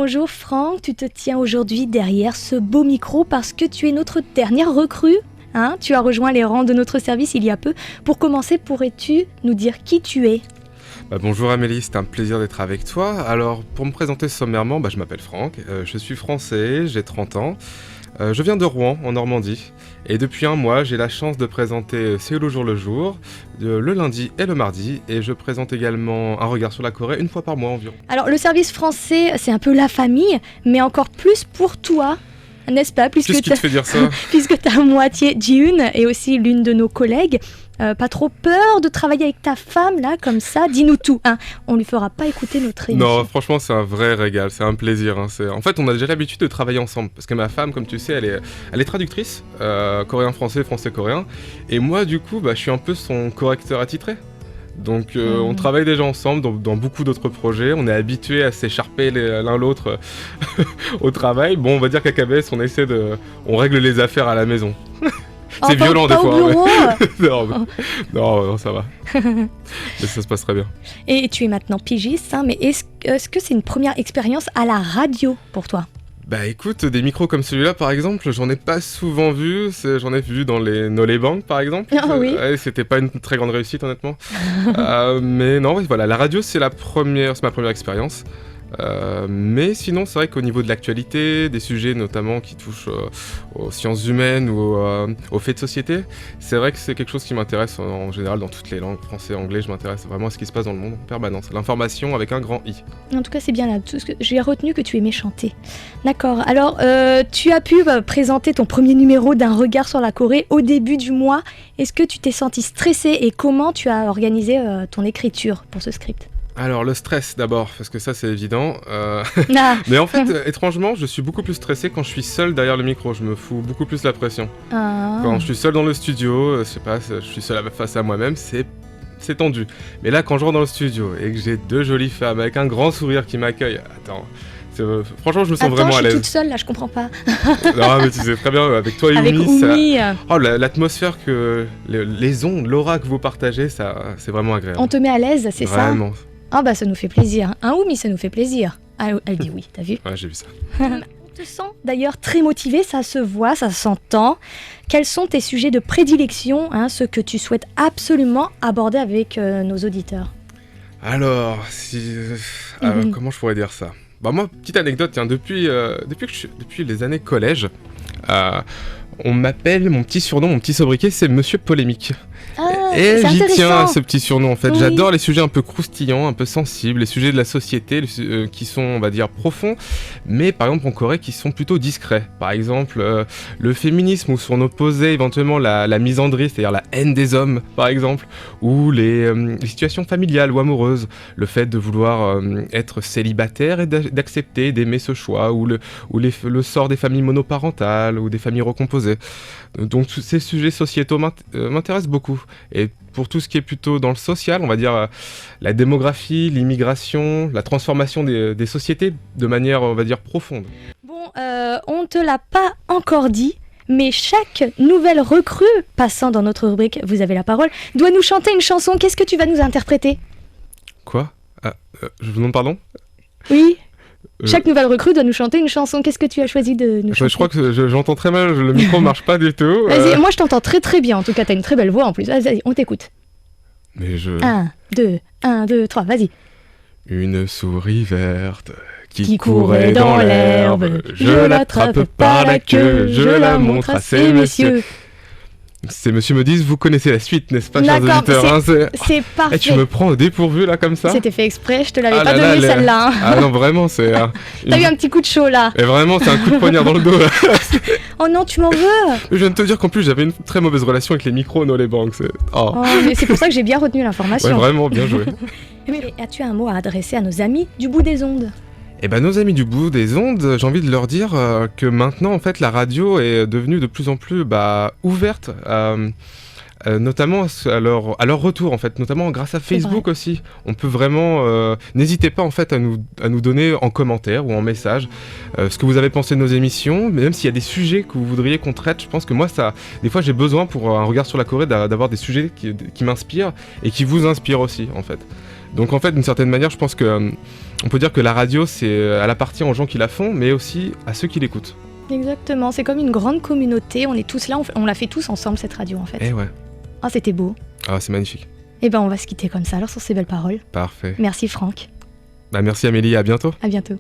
Bonjour Franck, tu te tiens aujourd'hui derrière ce beau micro parce que tu es notre dernière recrue. Tu as rejoint les rangs de notre service il y a peu. Pour commencer, pourrais-tu nous dire qui tu es ? Bonjour Amélie, c'est un plaisir d'être avec toi. Alors, pour me présenter sommairement, je m'appelle Franck, je suis français, j'ai 30 ans. Je viens de Rouen, en Normandie. Et depuis un mois, j'ai la chance de présenter C'est au jour le jour, le lundi et le mardi. Et je présente également Un regard sur la Corée une fois par mois environ. Alors, le service français, c'est un peu la famille, mais encore plus pour toi. N'est-ce pas ? Qu'est-ce qui te fait dire ça ? Puisque tu as moitié Ji-Eun et aussi l'une de nos collègues. Pas trop peur de travailler avec ta femme, là, comme ça ? Dis-nous tout, On lui fera pas écouter notre émission. Non, franchement, c'est un vrai régal, c'est un plaisir. En fait, on a déjà l'habitude de travailler ensemble. Parce que ma femme, comme tu sais, elle est traductrice, coréen-français, français-coréen. Et moi, du coup, je suis un peu son correcteur attitré. Donc on travaille déjà ensemble dans beaucoup d'autres projets, on est habitués à s'écharper l'un l'autre au travail. Bon, on va dire qu'à KBS, on règle les affaires à la maison. C'est violent des fois. Non, ça va. Mais ça se passe très bien. Et tu es maintenant pigiste, mais est-ce que c'est une première expérience à la radio pour toi ? Écoute, des micros comme celui-là par exemple, j'en ai pas souvent vu, j'en ai vu dans les Nolé Bank par exemple. Ah oui. C'était pas une très grande réussite honnêtement. Mais non, voilà, la radio c'est ma première expérience. Mais sinon c'est vrai qu'au niveau de l'actualité, des sujets notamment qui touchent aux sciences humaines ou aux faits de société, c'est vrai que c'est quelque chose qui m'intéresse en général dans toutes les langues, français, anglais, je m'intéresse vraiment à ce qui se passe dans le monde en permanence. L'information avec un grand I. En tout cas c'est bien là, j'ai retenu que tu aimais chanter. D'accord, alors tu as pu présenter ton premier numéro d'Un regard sur la Corée au début du mois. Est-ce que tu t'es senti stressé et comment tu as organisé ton écriture pour ce script ? Alors le stress d'abord, parce que ça c'est évident. Mais en fait, étrangement, je suis beaucoup plus stressé quand je suis seul derrière le micro. Je me fous beaucoup plus la pression. Quand je suis seul dans le studio, je sais pas, je suis seul face à moi-même, c'est tendu. Mais là, quand je rentre dans le studio et que j'ai deux jolies femmes avec un grand sourire qui m'accueillent, franchement, je me sens vraiment à l'aise. Je suis toute seule là, je comprends pas. Non, mais tu sais très bien, avec toi et avec Oumi, l'atmosphère les ondes, l'aura que vous partagez, ça, c'est vraiment agréable. On te met à l'aise, c'est vraiment. Ça ? Ça nous fait plaisir. Oumi, ça nous fait plaisir. Elle dit oui, t'as vu ? Ouais, j'ai vu ça. On te sent d'ailleurs très motivé, ça se voit, ça s'entend. Quels sont tes sujets de prédilection, ce que tu souhaites absolument aborder avec nos auditeurs ? Alors, comment je pourrais dire ça ? Moi, petite anecdote, depuis les années collège, on m'appelle, mon petit surnom, mon petit sobriquet, c'est Monsieur Polémique. Et j'y tiens à ce petit surnom en fait. Oui. J'adore les sujets un peu croustillants, un peu sensibles, les sujets de la société qui sont, on va dire, profonds, mais par exemple en Corée qui sont plutôt discrets. Par exemple, le féminisme ou son opposé, éventuellement la misandrie, c'est-à-dire la haine des hommes, par exemple, ou les situations familiales ou amoureuses, le fait de vouloir être célibataire et d'accepter, d'aimer ce choix, ou le sort des familles monoparentales ou des familles recomposées. Donc tous ces sujets sociétaux m'intéressent beaucoup. Et pour tout ce qui est plutôt dans le social, on va dire la démographie, l'immigration, la transformation des sociétés de manière, on va dire, profonde. Bon, on ne te l'a pas encore dit, mais chaque nouvelle recrue passant dans notre rubrique « Vous avez la parole » doit nous chanter une chanson. Qu'est-ce que tu vas nous interpréter ? Quoi ? Je vous demande pardon ? Oui. Chaque nouvelle recrue doit nous chanter une chanson. Qu'est-ce que tu as choisi de nous chanter ? Je crois que j'entends très mal, le micro ne marche pas du tout. Vas-y, moi je t'entends très très bien. En tout cas, t'as une très belle voix en plus. Vas-y, on t'écoute. Mais 1, 2, 3, vas-y. Une souris verte qui courait dans l'herbe. Je l'attrape par la queue, je la montre à ces messieurs. Ces messieurs me disent, vous connaissez la suite, n'est-ce pas, chers auditeurs ? C'est parfait. Tu me prends au dépourvu, là, comme ça ? C'était fait exprès, je te l'avais pas donné, celle-là. Ah non, vraiment, c'est... T'as eu un petit coup de chaud, là. Et vraiment, c'est un coup de poignard dans le dos, là. Oh non, tu m'en veux ? Je viens de te dire qu'en plus, j'avais une très mauvaise relation avec les micros Nolé Bank. Mais c'est pour ça que j'ai bien retenu l'information. Ouais, vraiment, bien joué. Mais as-tu un mot à adresser à nos amis du bout des ondes ? Nos amis du bout des ondes, j'ai envie de leur dire que maintenant, en fait, la radio est devenue de plus en plus ouverte, notamment à leur retour, en fait, notamment grâce à Facebook aussi. On peut vraiment... n'hésitez pas, en fait, à nous donner en commentaire ou en message ce que vous avez pensé de nos émissions, même s'il y a des sujets que vous voudriez qu'on traite. Je pense que moi, des fois, j'ai besoin, pour un regard sur la Corée, d'avoir des sujets qui m'inspirent et qui vous inspirent aussi, en fait. Donc en fait, d'une certaine manière, je pense que on peut dire que la radio, elle appartient aux gens qui la font, mais aussi à ceux qui l'écoutent. Exactement, c'est comme une grande communauté, on est tous là, on la fait tous ensemble cette radio en fait. Eh ouais. Ah, c'était beau. Ah, c'est magnifique. Et ben on va se quitter comme ça, alors sur ces belles paroles. Parfait. Merci Franck. Bah merci Amélie, à bientôt. À bientôt.